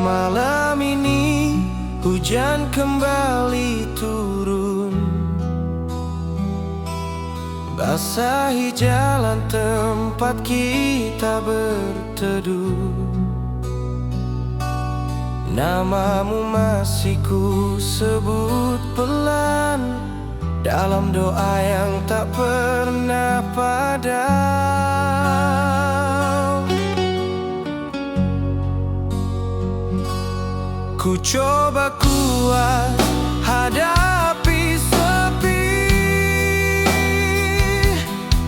Malam ini hujan kembali turun, basahi jalan tempat kita berteduh. Namamu masih ku sebut pelan dalam doa yang tak pernah padam. Ku coba kuat hadapi sepi,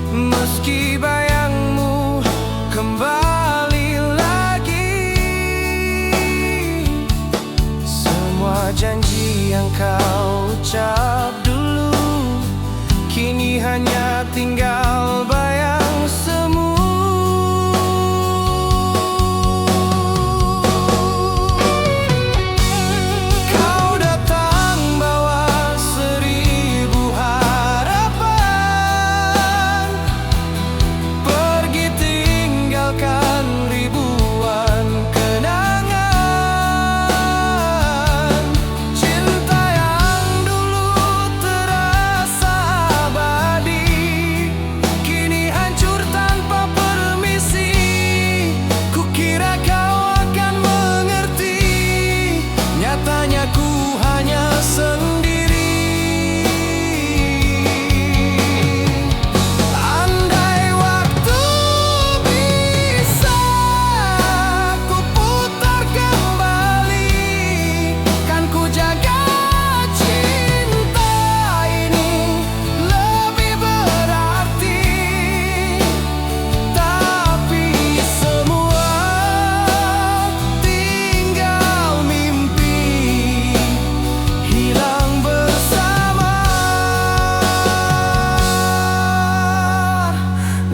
meski bayangmu kembali lagi. Semua janji yang kau ucap dulu kini hanya tinggal bayang semu.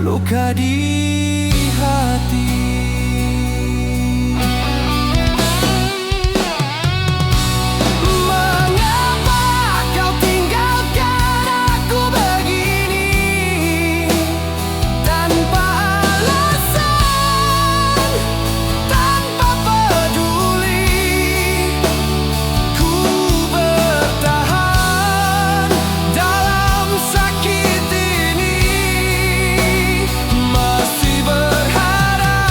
Luka di hati. Mengapa kau tinggalkan aku begini, tanpa alasan, tanpa peduli. Ku bertahan dalam sakit ini, masih berharap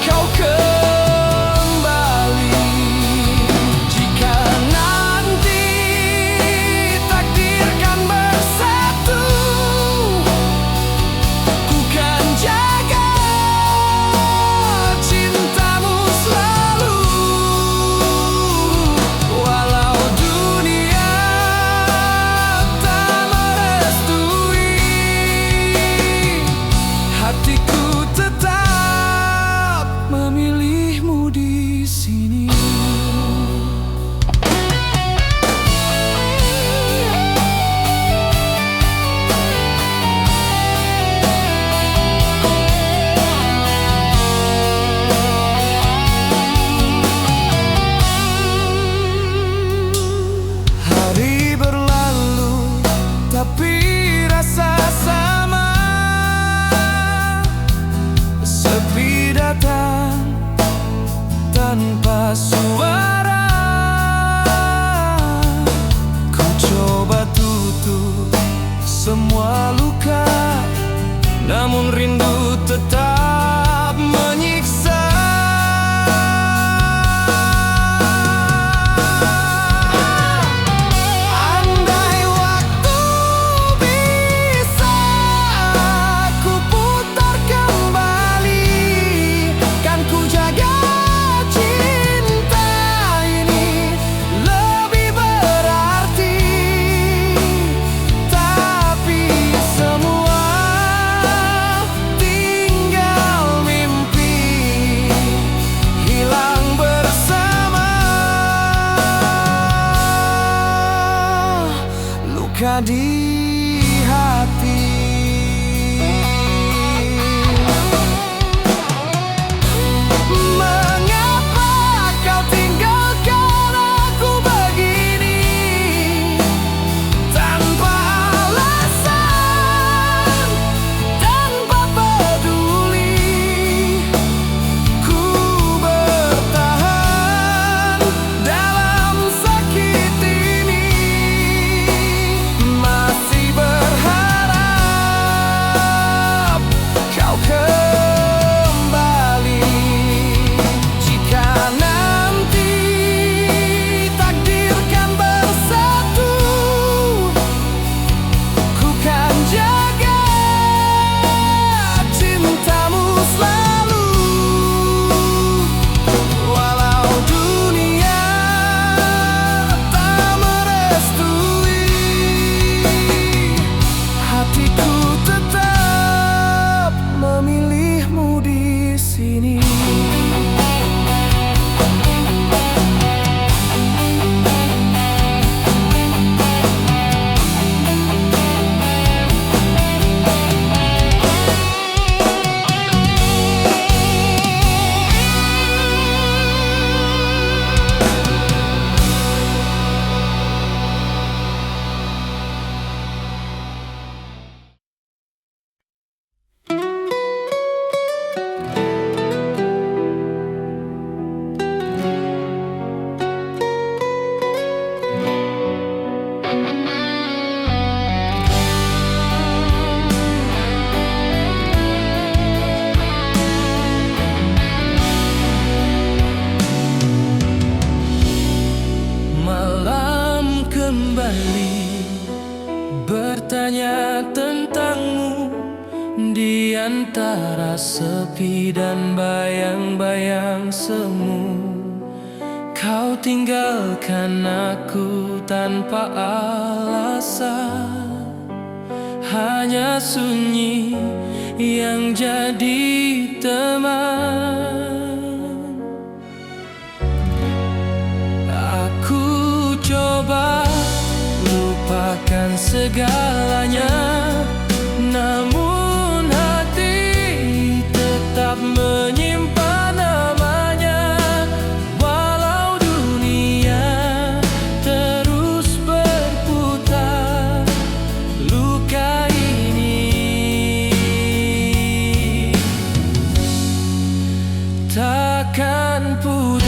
kau kembali. Jika nanti takdirkan bersatu, ku kan jaga cintamu selalu. Walau dunia tak merestui, hatiku tetap memilihmu di sini. Hari berlalu, tapi rasa sama. Sepi datang tanpa suara. Ku coba tutup semua luka, namun rindu tetap menyiksa. Andai waktu bisa ku putar kembali, kan ku jaga cinta ini lebih berarti. Tapi semua antara sepi dan bayang-bayang semu. Kau tinggalkan aku tanpa alasan, hanya sunyi yang jadi teman. Aku coba lupakan segalanya, namun hati tetap menyimpan namanya. Walau dunia terus berputar, luka ini takkan pudar.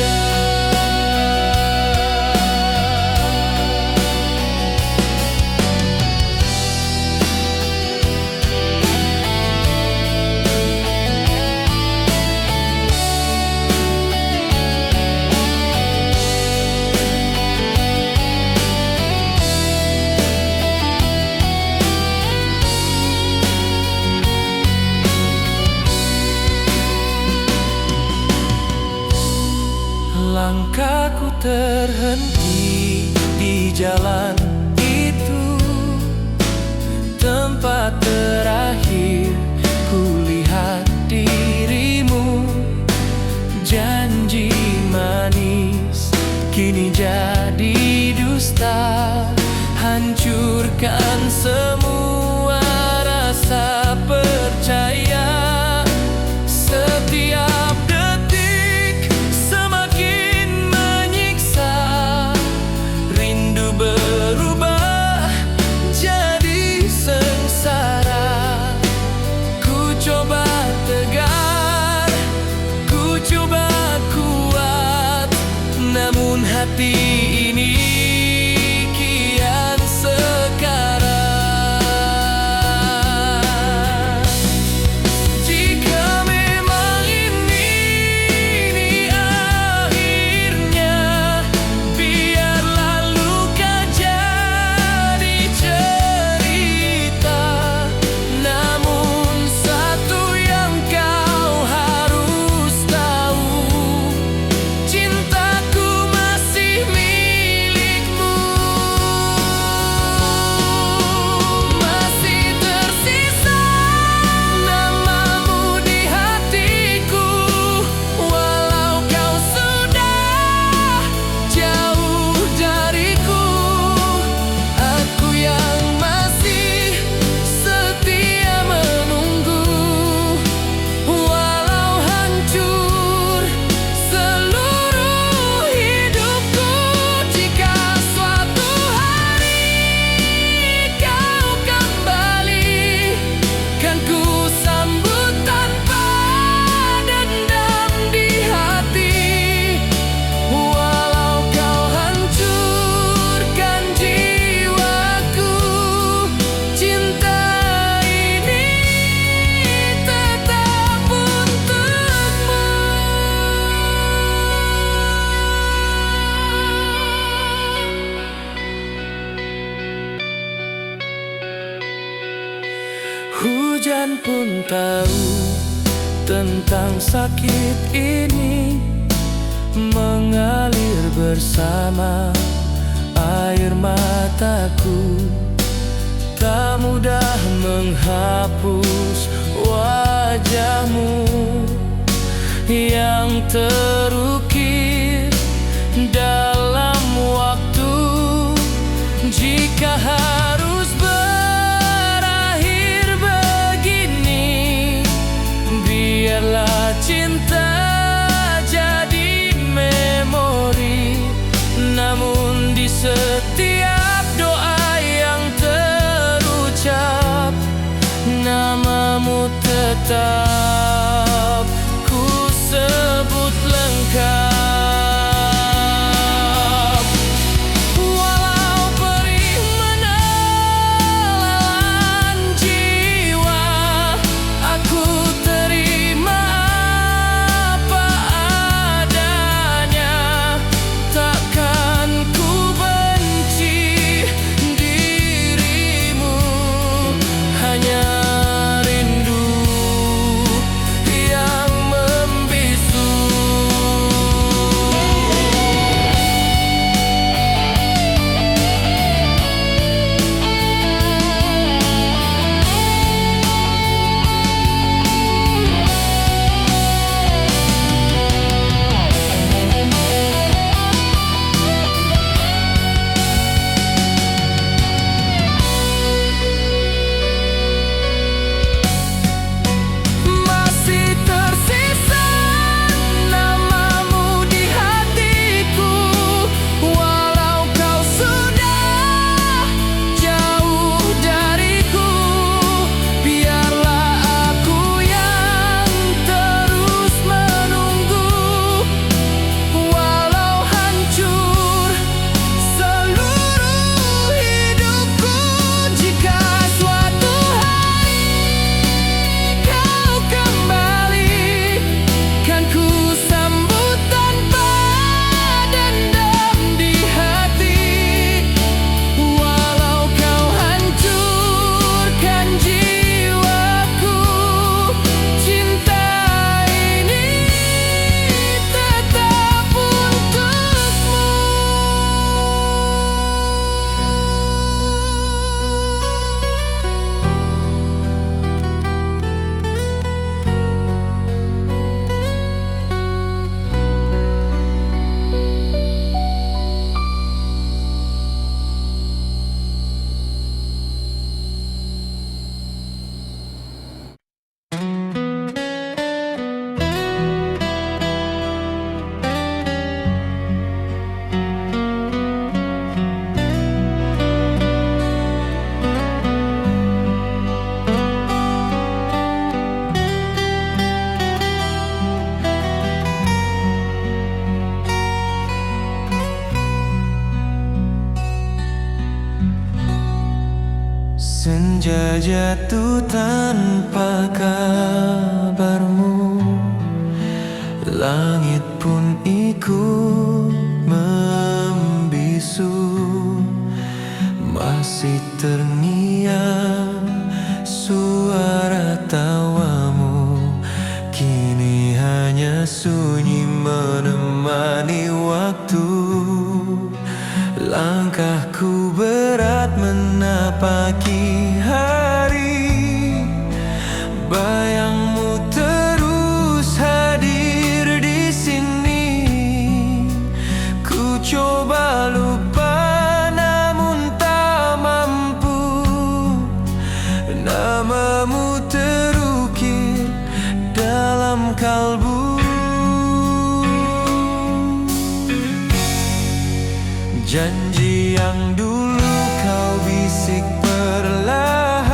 Langkahku terhenti di jalan itu, tempat terakhir kulihat dirimu. Janji manis kini jadi dusta, hancurkan semua rasa percaya. Setiap detik semakin menyiksa, rindu berubah jadi sengsara. Ku coba tegar, ku coba kuat, namun hati ini kian sekarat. Jika memang ini akhirnya, biarlah luka jadi cerita. Namun satu yang kau harus tahu, cintaku masih milikmu. Masih tersisa namamu di hatiku, walau kau sudah jauh dariku. Aku yang masih setia menunggu, walau hancur seluruh hidupku. Jika suatu hari kau kembali, kan ku sambut tanpa dendam di hati. Walau kau hancurkan jiwaku, cinta ini tetap untukmu. Hujan pun tahu tentang sakit ini, mengalir bersama air mataku. Tak mudah menghapus wajahmu yang terukir dalam waktu. Jika harus berakhir begini, biarlah cinta jadi memori. Namun di setiap doa yang terucap, namamu tetap ku sebut lengkap. Walau perih menelan jiwa, aku terima apa adanya. Takkan ku benci dirimu, hanya rindu terjatuh tanpa kabarmu. Langit pun ikut membisu. Masih terngiang suara tawamu. Kini hanya sunyi menemani waktu. Langkahku berat menapaki hari. Bayangmu terus hadir di sini. Ku coba lupa namun tak mampu. Namamu terukir dalam kalbu. Janji yang dulu kau bisik perlahan,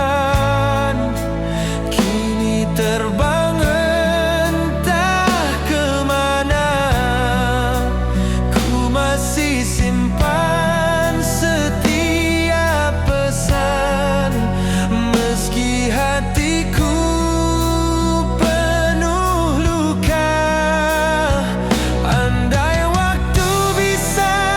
kini terbang entah kemana. Ku masih simpan setiap pesan, meski hatiku penuh luka. Andai waktu bisa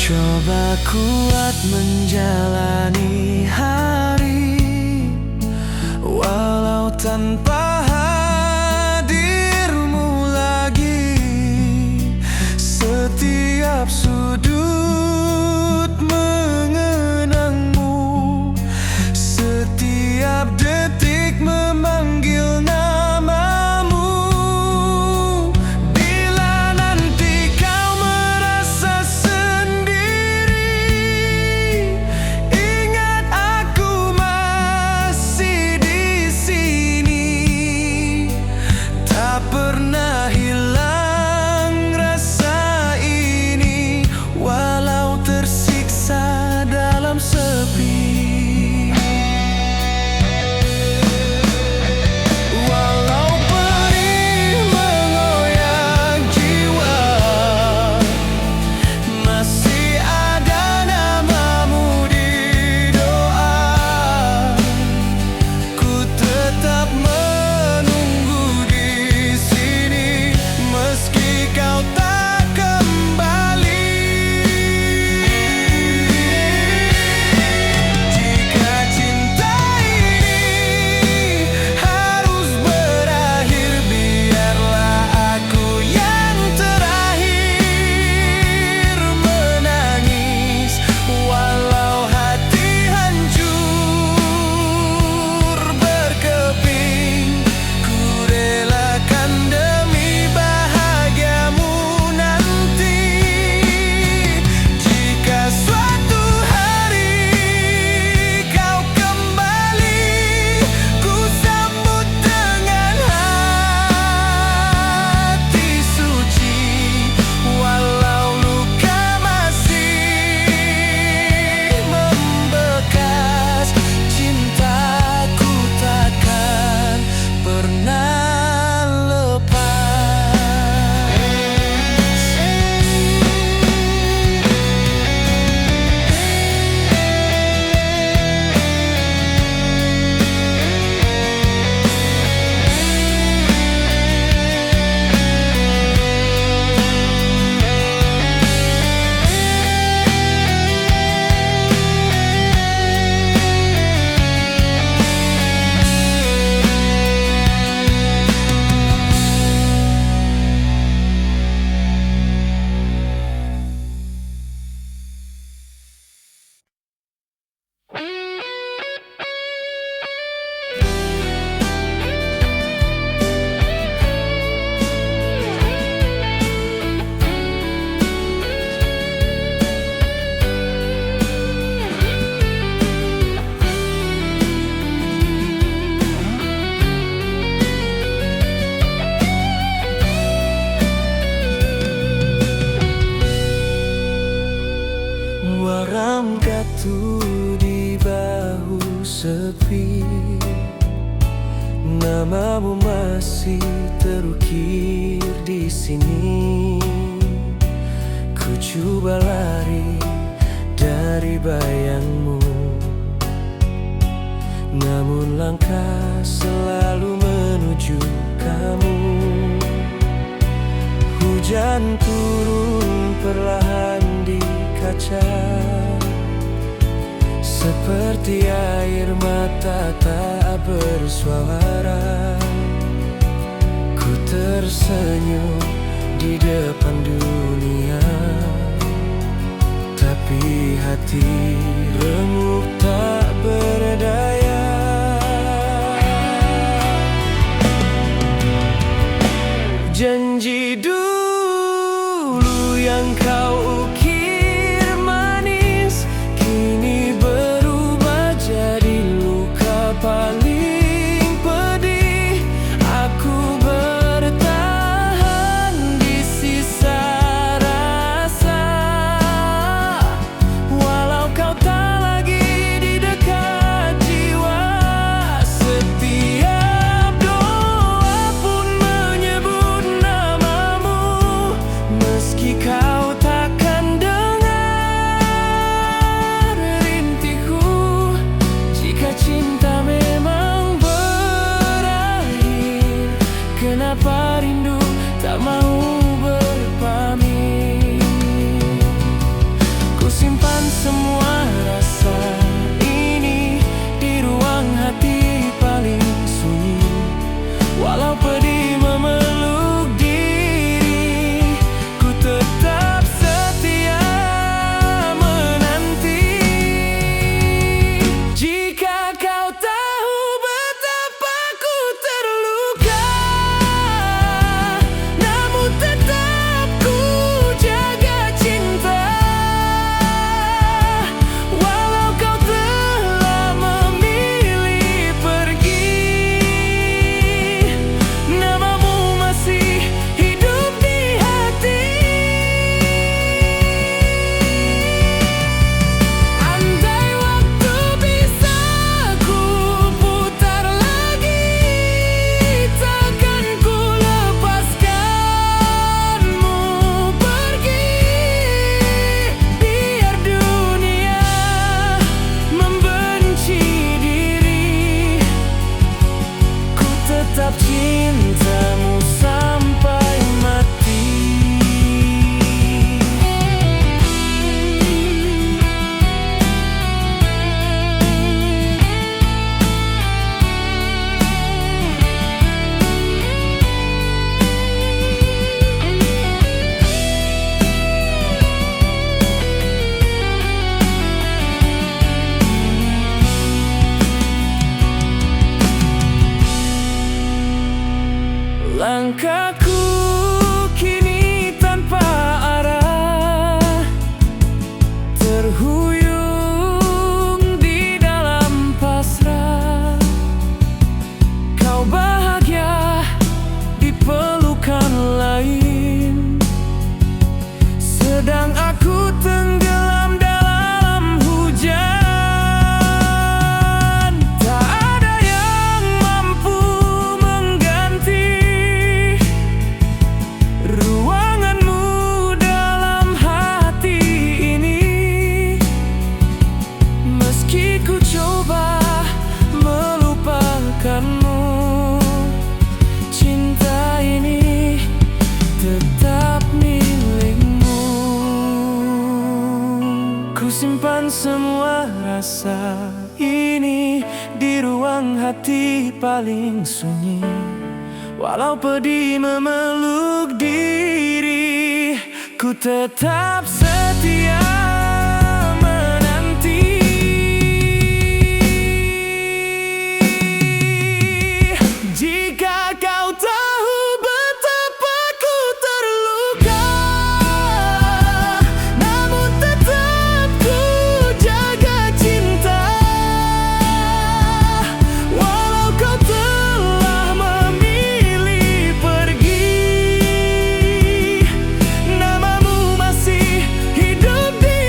coba kuat menjalani hari, walau tanpa hadirmu lagi. Setiap sudut mengenangmu, setiap detik memanggil namamu. Bila nanti kau merasa sendiri, ingat aku masih di sini. Tak pernah hilang rasa ini. masih terukir di sini. Ku coba lari dari bayangmu, namun langkah selalu menuju kamu. Hujan turun perlahan di kaca, seperti air mata tak bersuara. Ku tersenyum di depan dunia, tapi hati remuk tak berdaya. Janji dulu yang kau ukir manis, kini berubah jadi luka paling pedih. Aku bertahan di sisa rasa, walau kau tak lagi di dekat jiwa. Setiap doa pun menyebut namamu, meski kau takkan dengar rintiku. Jika cinta memang berakhir, kenapa rindu tak mau berpamit? Ku simpan semua rasa ini di ruang hati paling sunyi, walau pedih memeluk diri, ku tetap setia menanti. Jika kau tahu betapa ku terluka, namun tetap ku jaga cinta. Walau kau telah memilih pergi, namamu masih hidup di hati. Andai waktu bisa ku putar lagi, takkan ku lepaskanmu pergi. Biar dunia membenci diri, ku tetap cintamu sampai mati. Langkahku kini tanpa arah, terhuyung di dalam pasrah. Kau bahagia di pelukan lain, sedang aku tenggelam dalam hujan. Tak ada yang mampu mengganti ruanganmu dalam hati ini. Meski ku coba melupakanmu, cinta ini tetap milikmu. Ku simpan semua rasa ini di ruang hati paling sunyi, walau pedih memeluk diri, ku tetap setia menanti. Jika kau tahu betapa ku terluka, namun tetap ku jaga cinta. Walau kau telah memilih pergi, namamu masih hidup di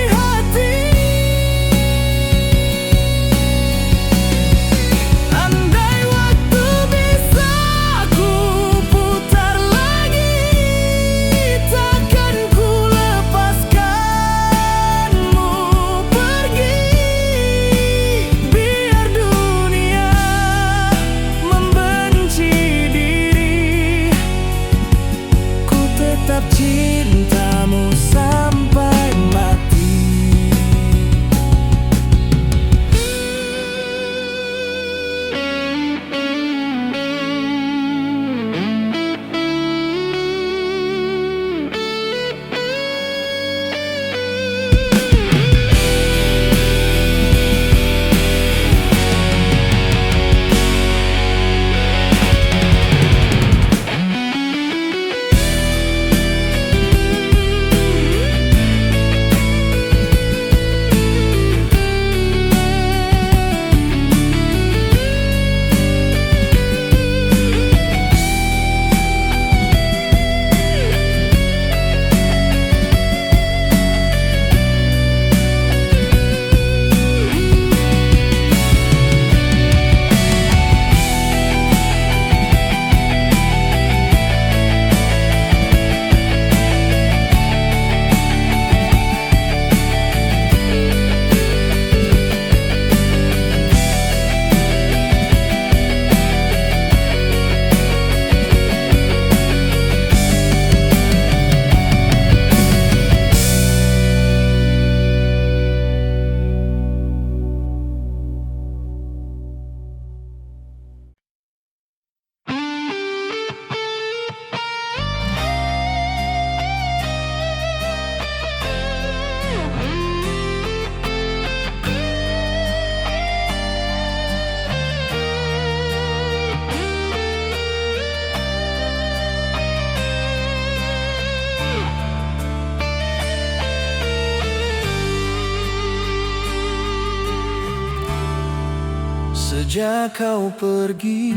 Sejak kau pergi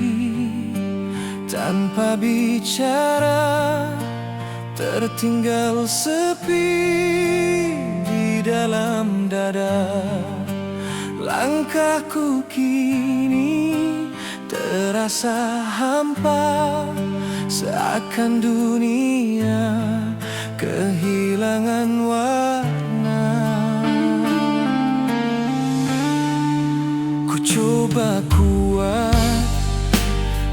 tanpa bicara, tertinggal sepi di dalam dada. Langkahku kini terasa hampa, seakan dunia kehilangan warna. Ku coba kuat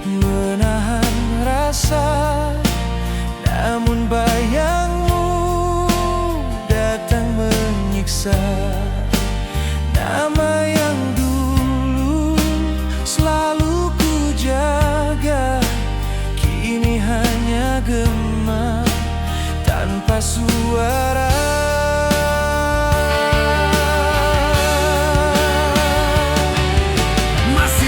menahan rasa, namun bayangmu datang menyiksa. Nama yang dulu selalu ku jaga, kini hanya gema tanpa suara. Masih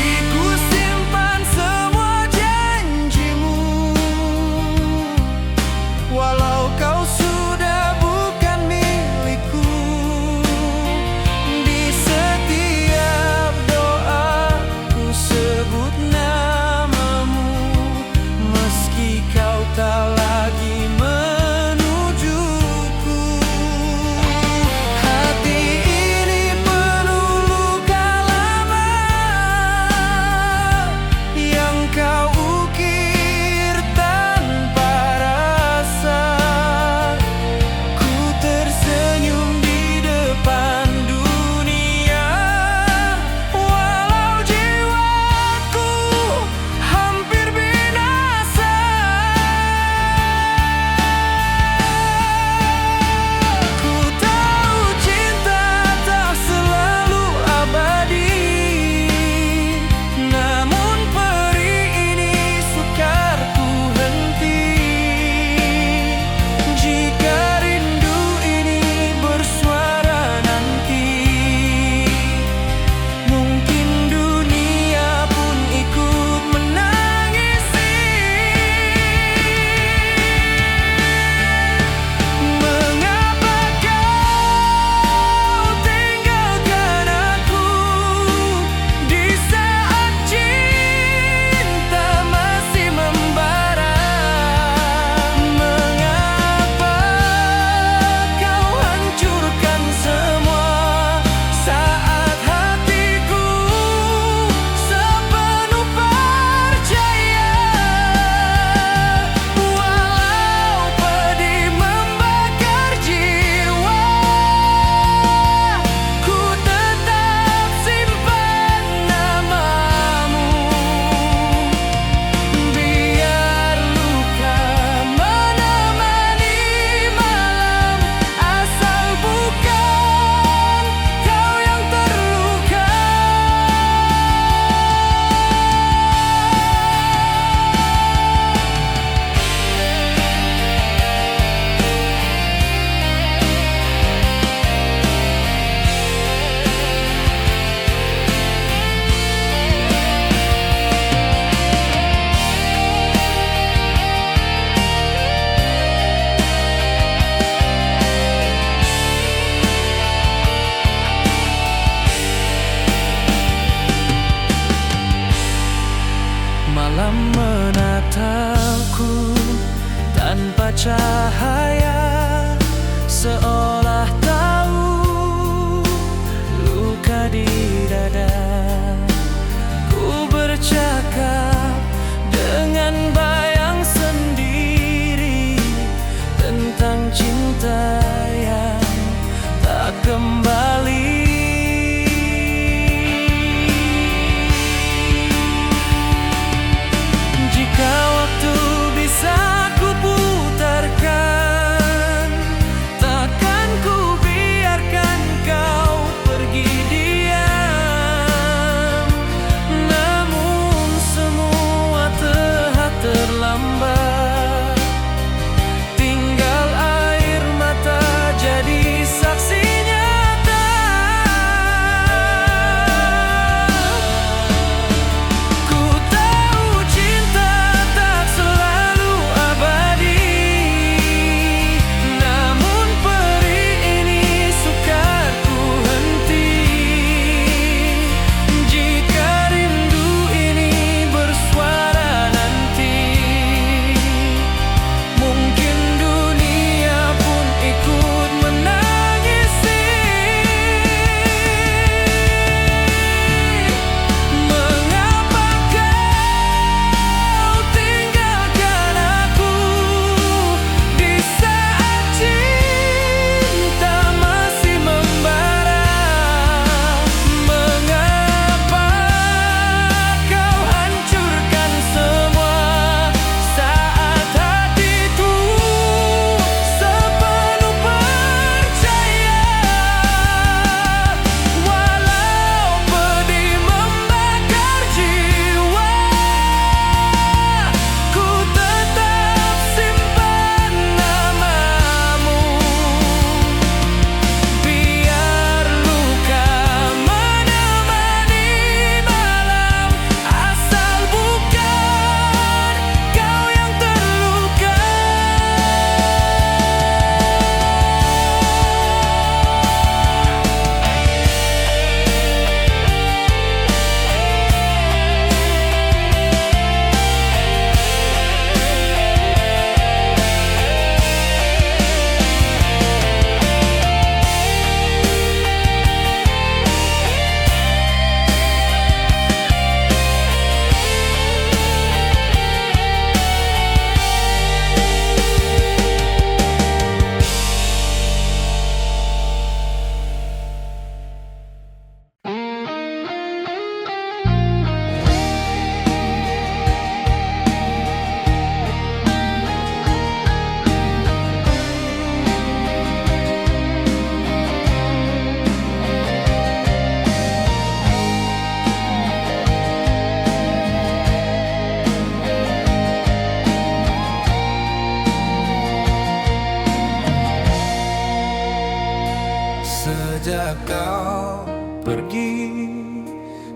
Sejak kau pergi,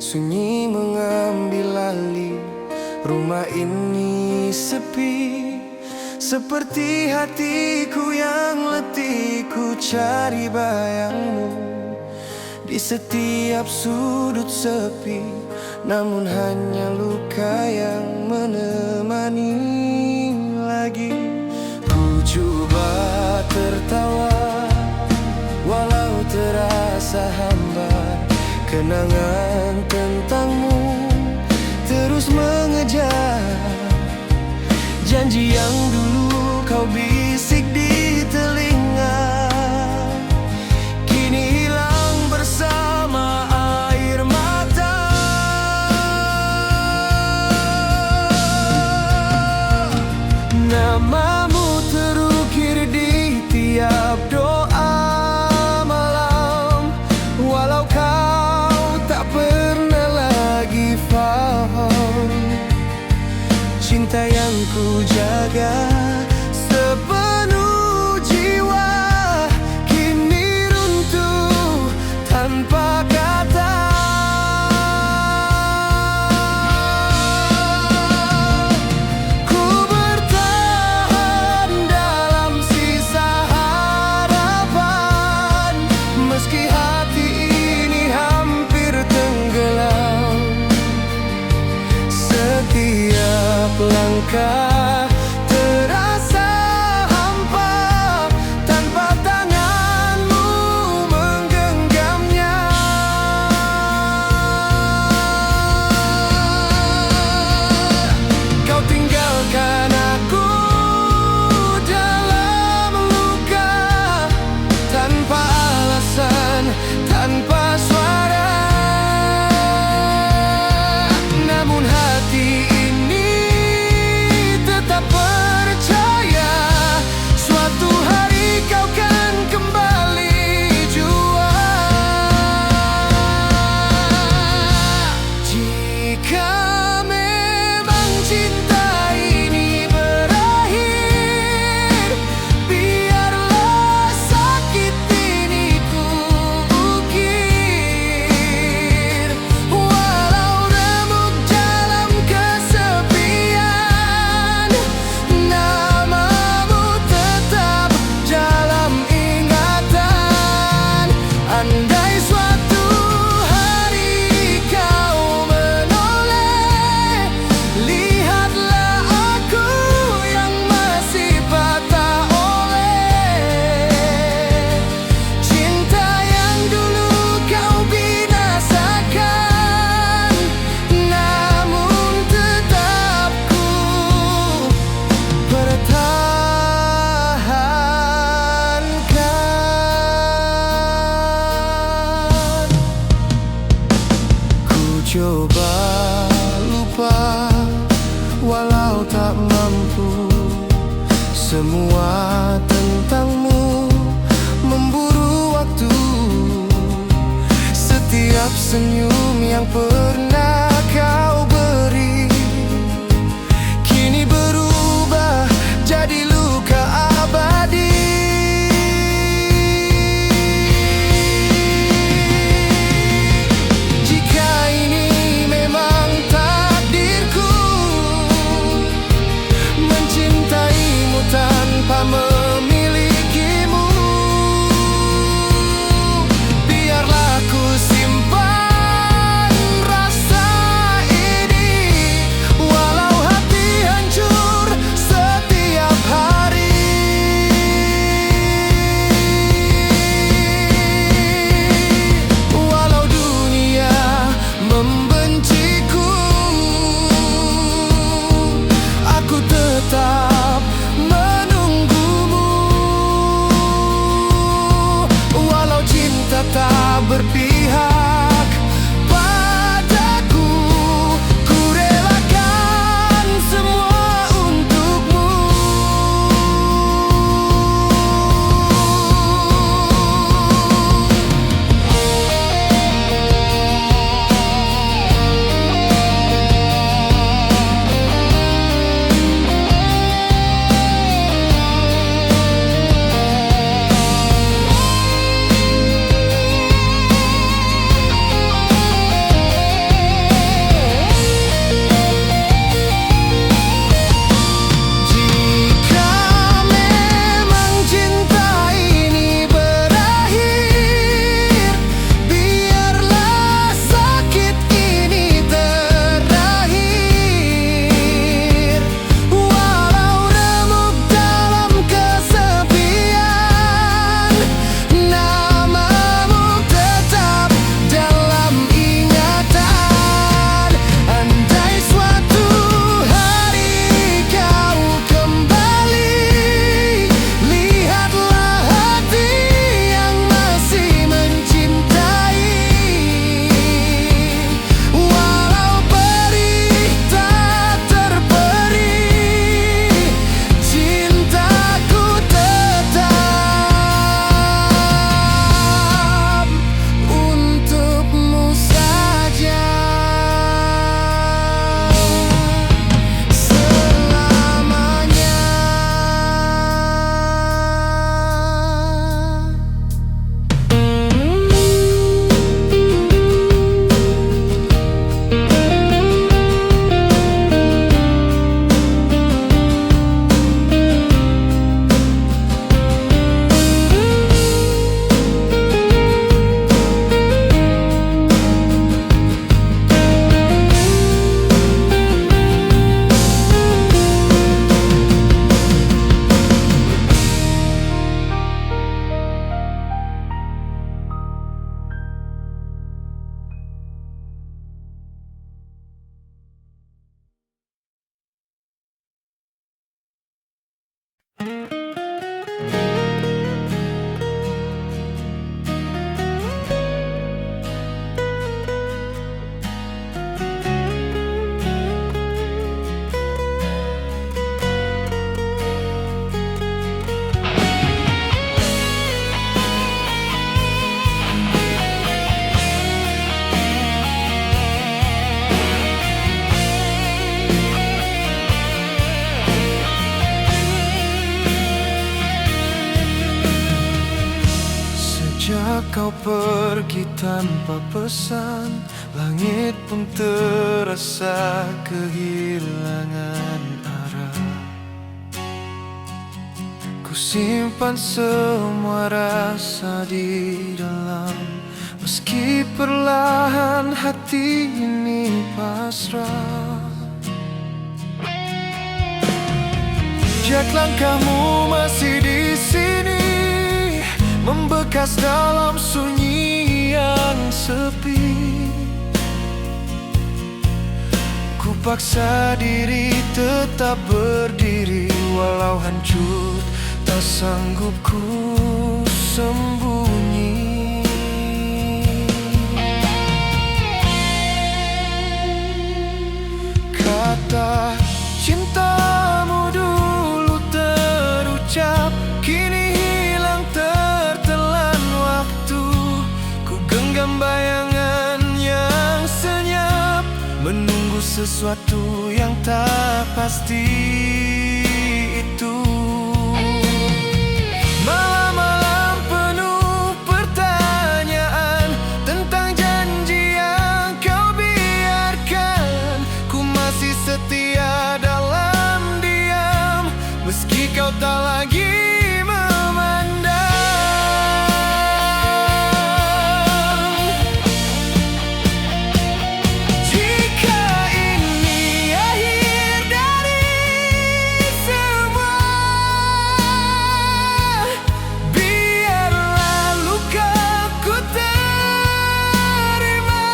sunyi mengambil alih. Rumah ini sepi, seperti hatiku yang letih. Ku cari bayangmu di setiap sudut sepi, namun hanya luka yang menemani lagi. Ku coba tertawa, walau terasa hambar. Kenangan tentangmu terus mengejar. Janji yang dulu kau bisik di telinga, kini hilang bersama air mata. Namamu terukir di tiap doa malam, walau kau tak pernah lagi faham. Cinta yang ku jaga sepenuh jiwa, kini runtuh tanpa kata. Ku bertahan dalam sisa harapan, meski hati ini hampir tenggelam. Setiap langkah terasa hampa tanpa tanganmu menggenggamnya. Kau tinggalkan aku dalam luka, tanpa alasan, tanpa suara. Namun hati ini tetap percaya, suatu hari kau kan kembali jua. Jika memang cinta ini berakhir, biarlah sakit ini ku ukir. Walau remuk dalam kesepian, namamu tetap dalam ingatan. Andai suatu hari kau menoleh, lihatlah aku yang masih patah oleh cinta yang dulu kau binasakan. Namun tetap ku pertahankan. Ku coba lupa, walau tak mampu. Semua tentangmu memburu waktu. Setiap senyum yang pernah kau beri, kini berubah jadi luka abadi. Jika ini memang takdirku, mencintaimu tanpa memilikimu, biarlah ku simpan rasa ini, walau hati hancur setiap hari. Walau dunia membenciku, aku tetap menunggumu. Walau cinta tak berpihak padaku, ku relakan semua untukmu. Sejak kau pergi tanpa pesan, langit pun terasa kehilangan arah. Ku simpan semua rasa di dalam, meski perlahan hati ini pasrah. Jejak langkahmu masih di sini, membekas dalam sunyi yang sepi. Ku paksa diri tetap berdiri, walau hancur tak sanggup ku sembunyi. Kata cintamu dulu terucap, kini hilang tertelan waktu. Ku genggam bayangan yang senyap, menunggu sesuatu yang tak pasti itu. Malam-malam penuh pertanyaan tentang janji yang kau biarkan. Ku masih setia dalam diam, meski kau tak lagi memandang. Jika ini akhir dari semua, biarlah luka ku terima.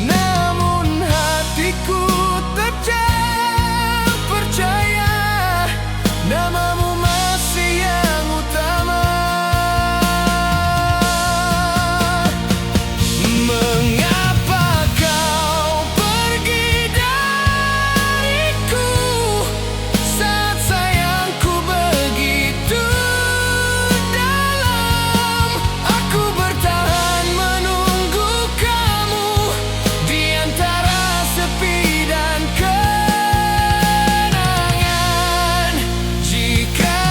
Namun hatiku tetap percaya, namamu masih yang utama. Mengapa kau pergi dariku saat sayangku begitu dalam? Aku bertahan menunggu kamu di antara sepi dan kenangan. Jika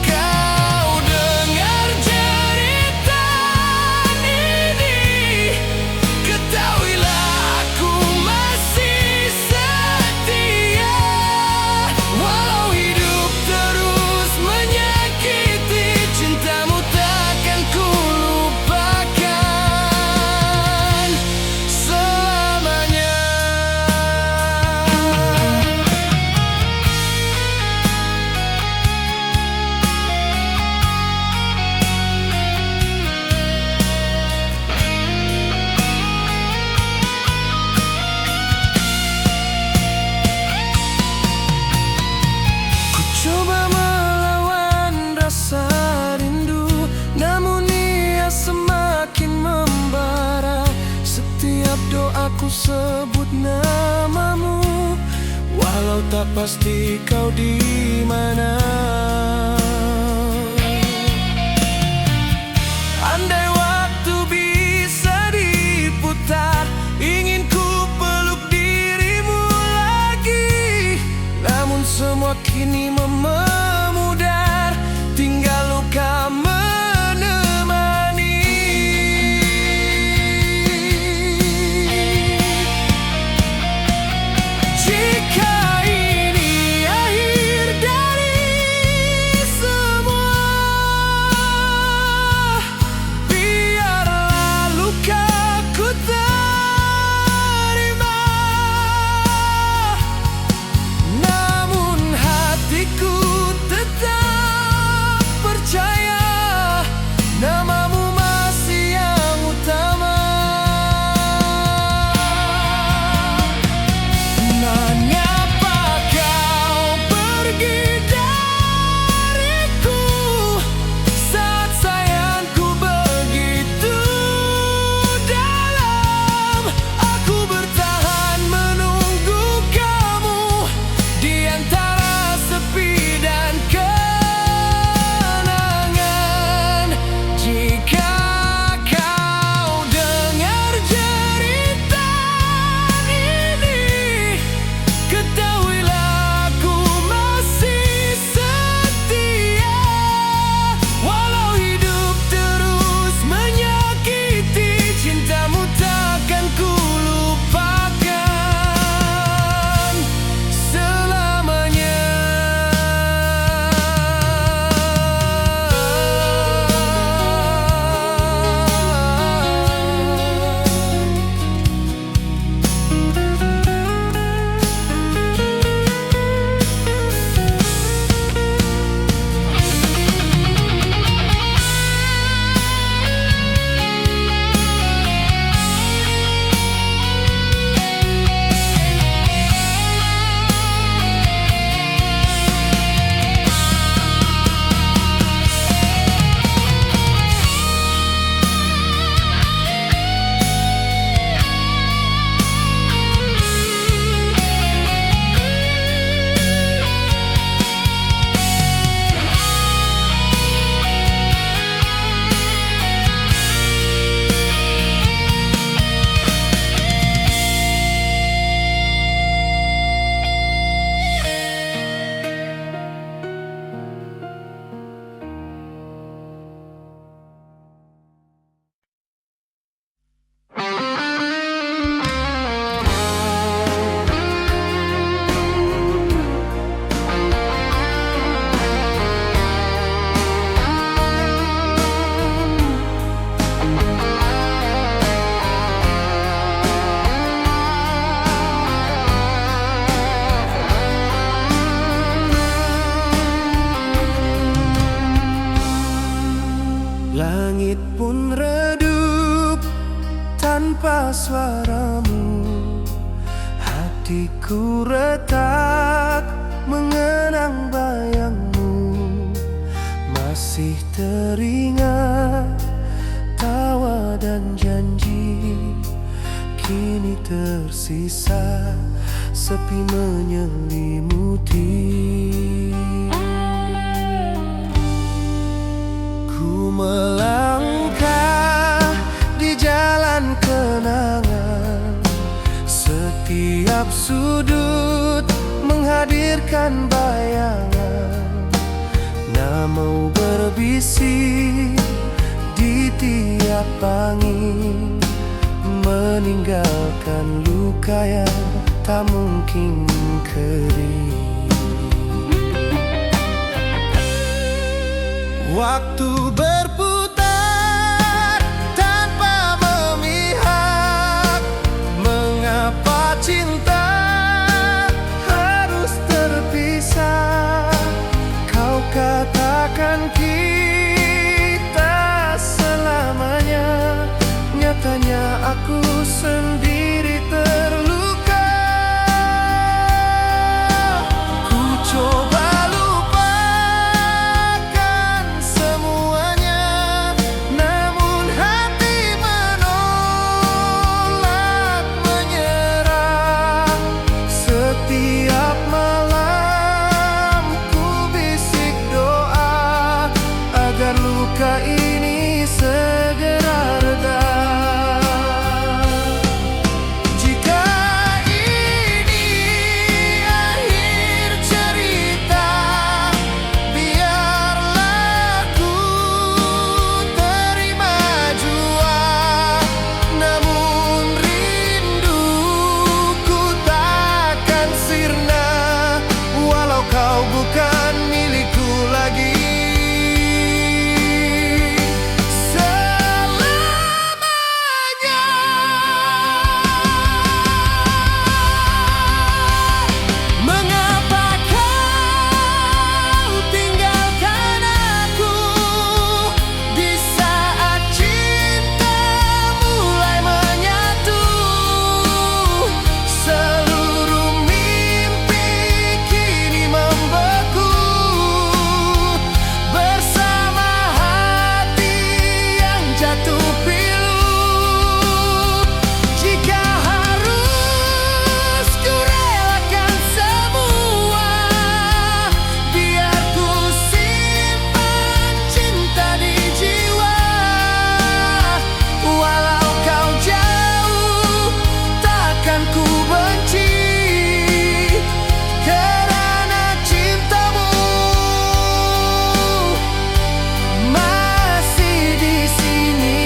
kau dengar cerita ini, ketahuilah aku masih setia. Walau hidup terus menyakiti, cintamu takkan ku lupakan selamanya. Ku coba melawan rasa rindu, namun ia semakin membara. Setiap doaku sebut namamu, walau tak pasti kau di mana. Andai waktu bisa diputar, ingin ku peluk dirimu lagi. Namun semua kini memudar, tinggal luka menemani. Jika ini akhir dari semua, biarlah luka ku terima. Namun hatiku Langit pun redup tanpa suaramu. Hatiku retak mengenang bayangmu. Masih teringat tawa dan janji. Kini tersisa sepi menyelimuti. Ku melangkah di jalan kenangan. Setiap sudut menghadirkan bayangan. Namamu berbisik di tiap angin, meninggalkan luka yang tak mungkin kering. Waktu berputar tanpa memihak. Mengapa cinta harus terpisah? Kau katakan kita selamanya. Nyatanya aku sendiri terluka. Ku coba lupakan semuanya, namun hati menolak menyerah. Setiap malam ku bisik doa agar luka ini segera reda. Bukan milikku lagi selamanya. Mengapa kau tinggalkan aku di saat cinta mulai menyatu? Seluruh mimpi kini membeku bersama hati yang jatuh pilu. Jika harus ku relakan semua, biar ku simpan cinta di jiwa. Walau kau jauh, takkan ku benci, karena cintamu masih di sini.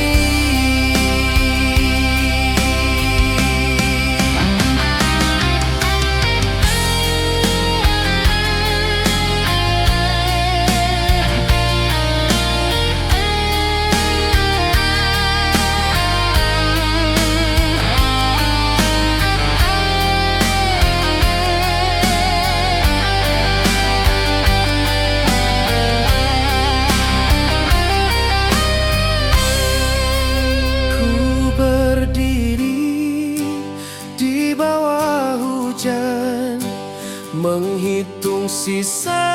Ku berdiri di bawah hujan, menghitung sisa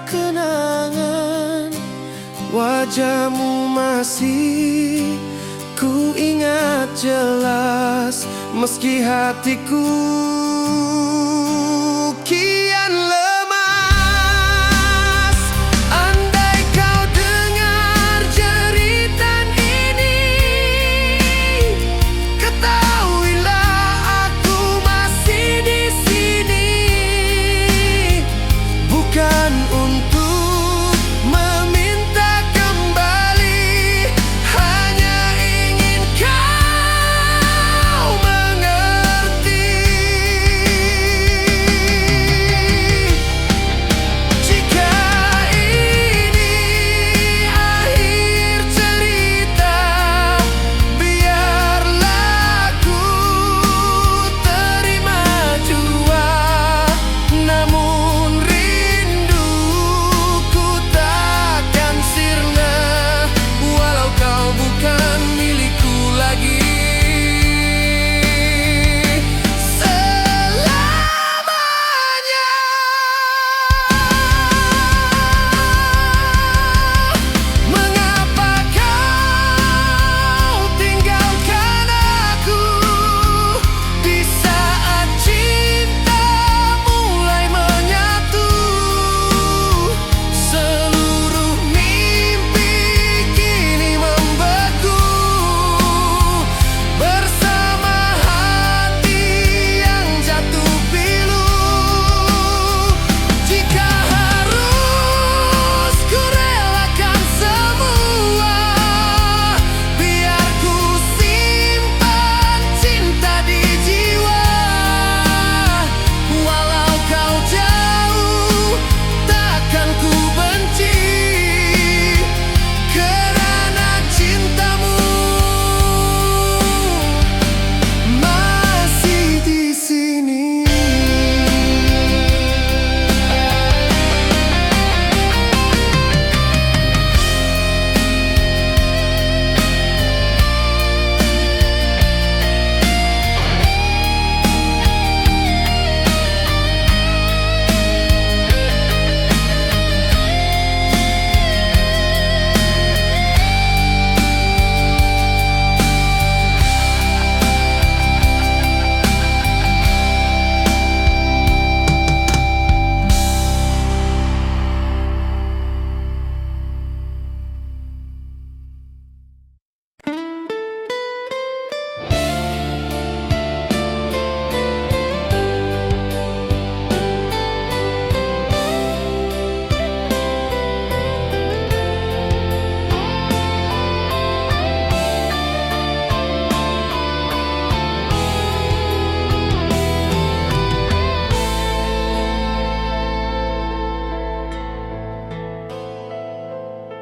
kenangan. Wajahmu masih ku ingat jelas, meski hatiku kian lemas. Andai kau dengar jeritan ini, ketahuilah aku masih di sini. Bukan untuk meminta kembali, hanya ingin kau mengerti.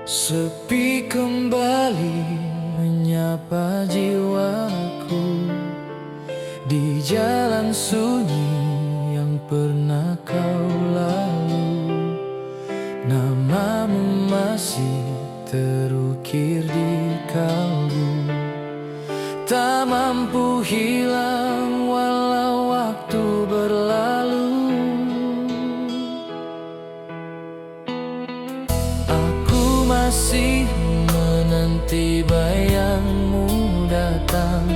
Sepi kembali menyapa jiwaku di jalan sunyi yang pernah kau lalui. Namamu masih terukir di kalbu, tak mampu hilang walau waktu berlalu. Aku masih menanti bayangmu datang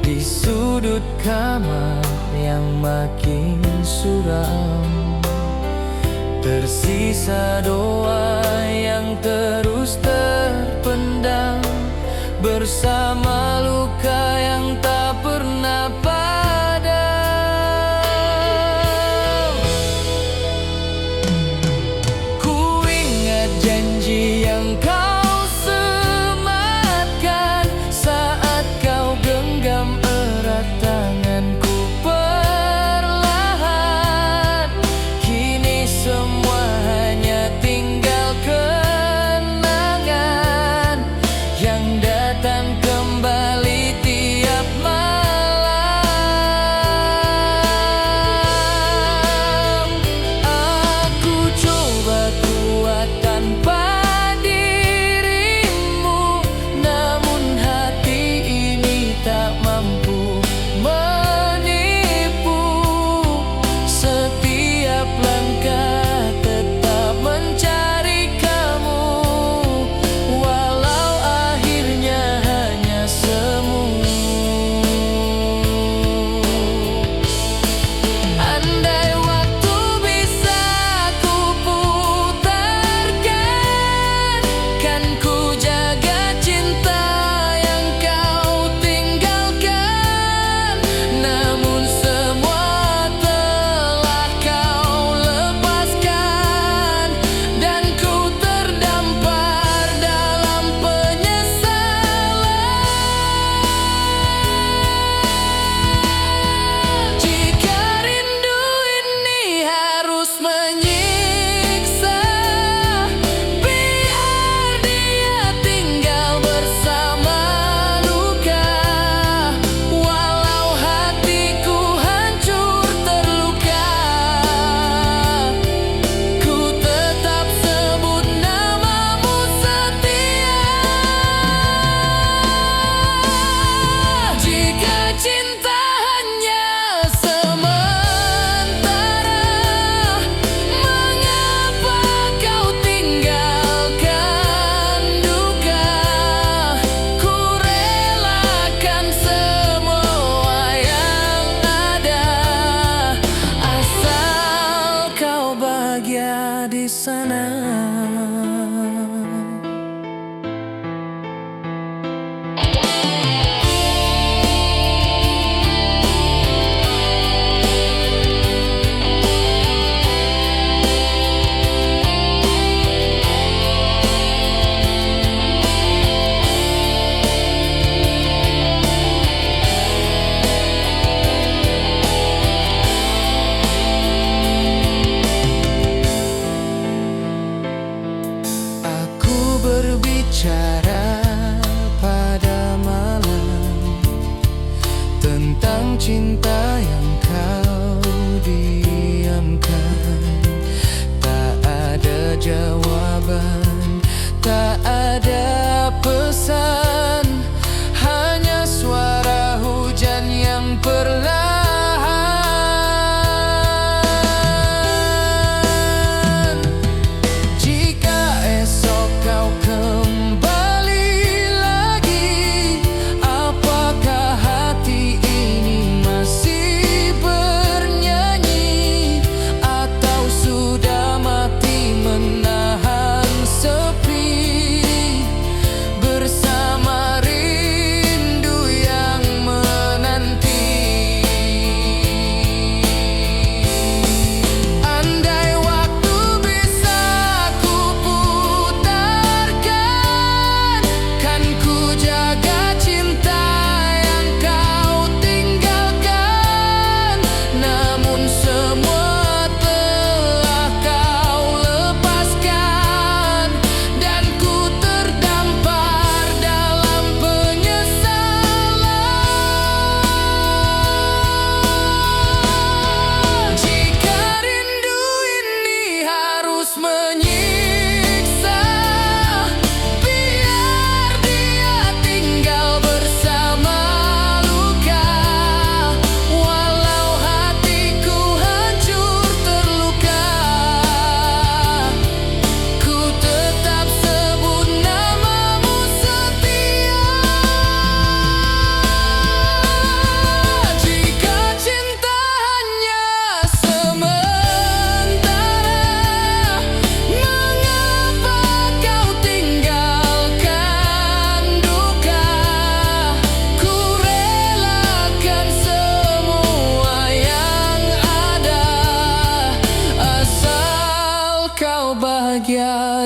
di sudut kamar yang makin suram. Tersisa doa yang terus terpendam bersama luka yang tak pernah padam. Ku ingat janji yang kau sematkan saat kau genggam erat tanganku perlahan. Kini semua hanya tinggal kenangan yang datang kembali tiap malam. Aku coba kuat tanpa dirimu, namun hati ini tak mampu menipu. Setiap langkah tetap mencari kamu, walau akhirnya hanya semu. Andai waktu bisa ku putarkan, kan ku jaga cinta yang kau tinggalkan. Namun semua telah kau lepaskan, dan ku terdampar dalam penyesalan. Jika rindu ini harus menyiksa, biar dia tinggal bersama luka. Walau hatiku hancur terluka, ku tetap sebut namamu setia. Jika cinta hanya sementara, mengapa kau tinggalkan duka? Ku relakan semua yang ada, asal kau bahagia di sana. Aku berbicara pada malam tentang cinta yang kau diamkan. Tak ada jawaban, tak ada pesan, hanya suara hujan yang perlahan. Jika esok kau kembali lagi, apakah hati ini masih bernyanyi, atau sudah mati menahan sepi?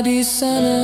di sana.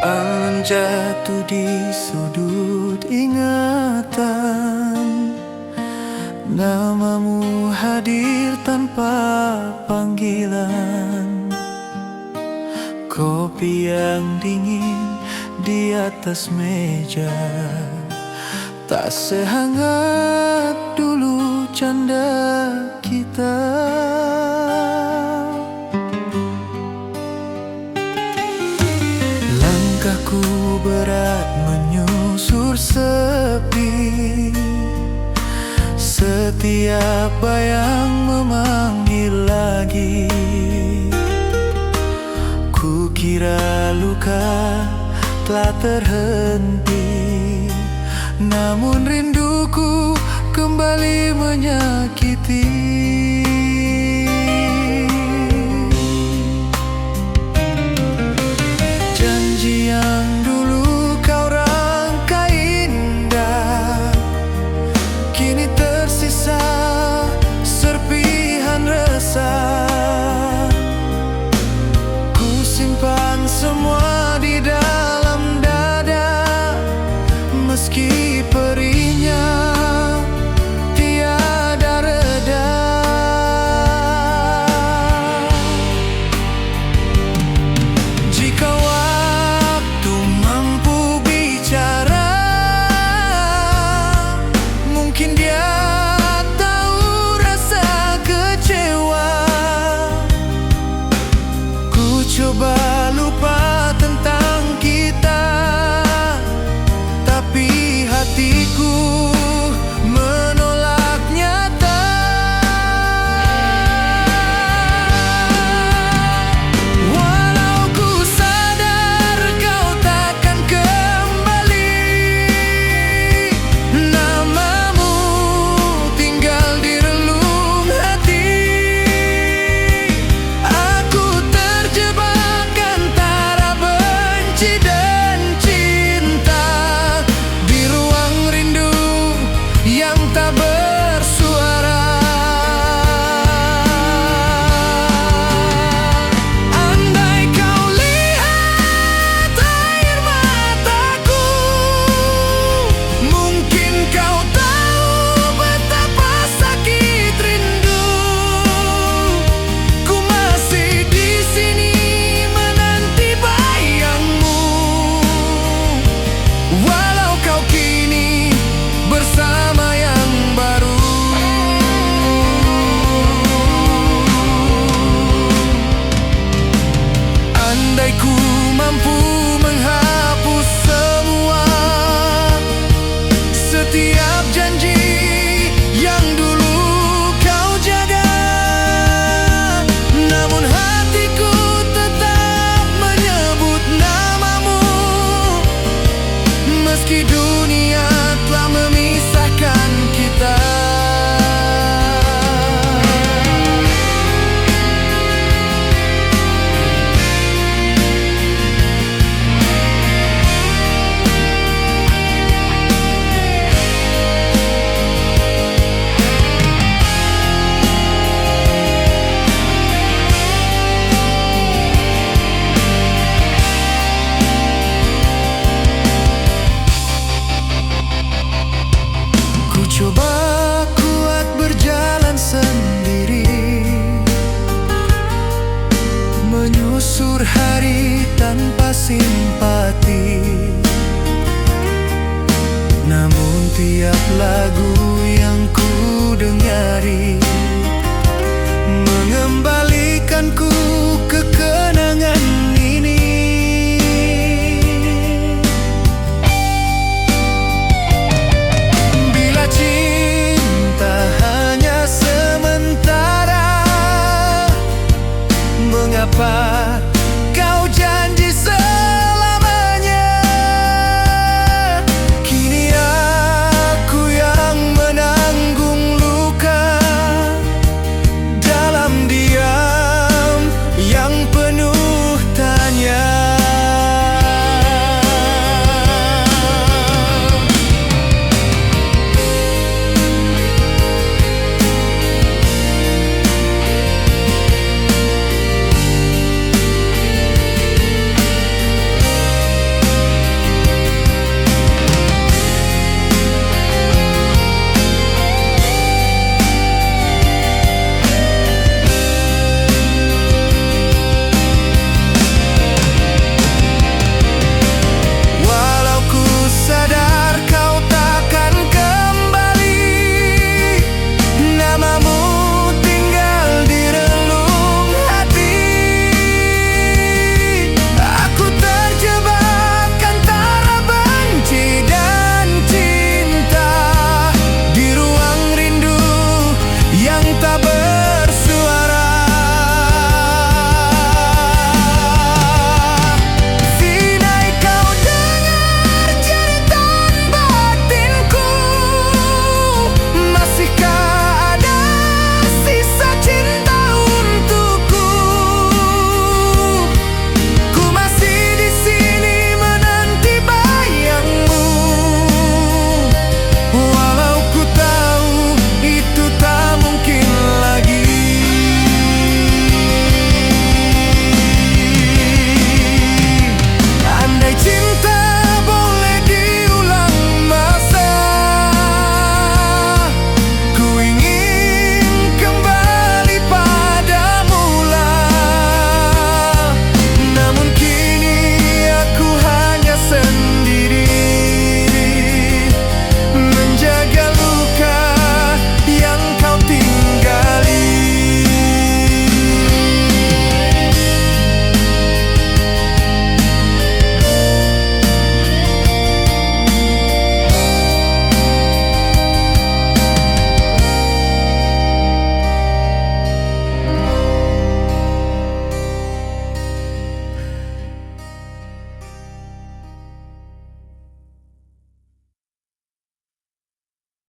Alam jatuh di sudut ingatan, namamu hadir tanpa panggilan. Kopi yang dingin di atas meja, tak sehangat dulu canda kita. Langkahku berat menyusur sepi, setiap bayang memanggil lagi. Kukira luka telah terhenti, namun rinduku kembali menyakiti. Janji yang dulu kau rangkai indah, kini tersisa serpihan resah. Ku simpan semua di dalam dada, meski perihnya tiada reda. Jika waktu mampu bicara, mungkin dia tahu rasa kecewa. Ku coba lupa tentang kita, tapi hatiku menolak nyata. Walau ku sadar kau takkan kembali, namamu tinggal di relung hati. Aku terjebak antara benci dan cinta, di ruang rindu Setiap lagu yang ku dengari mengembalikanku ke kenangan ini. Bila cinta hanya sementara, mengapa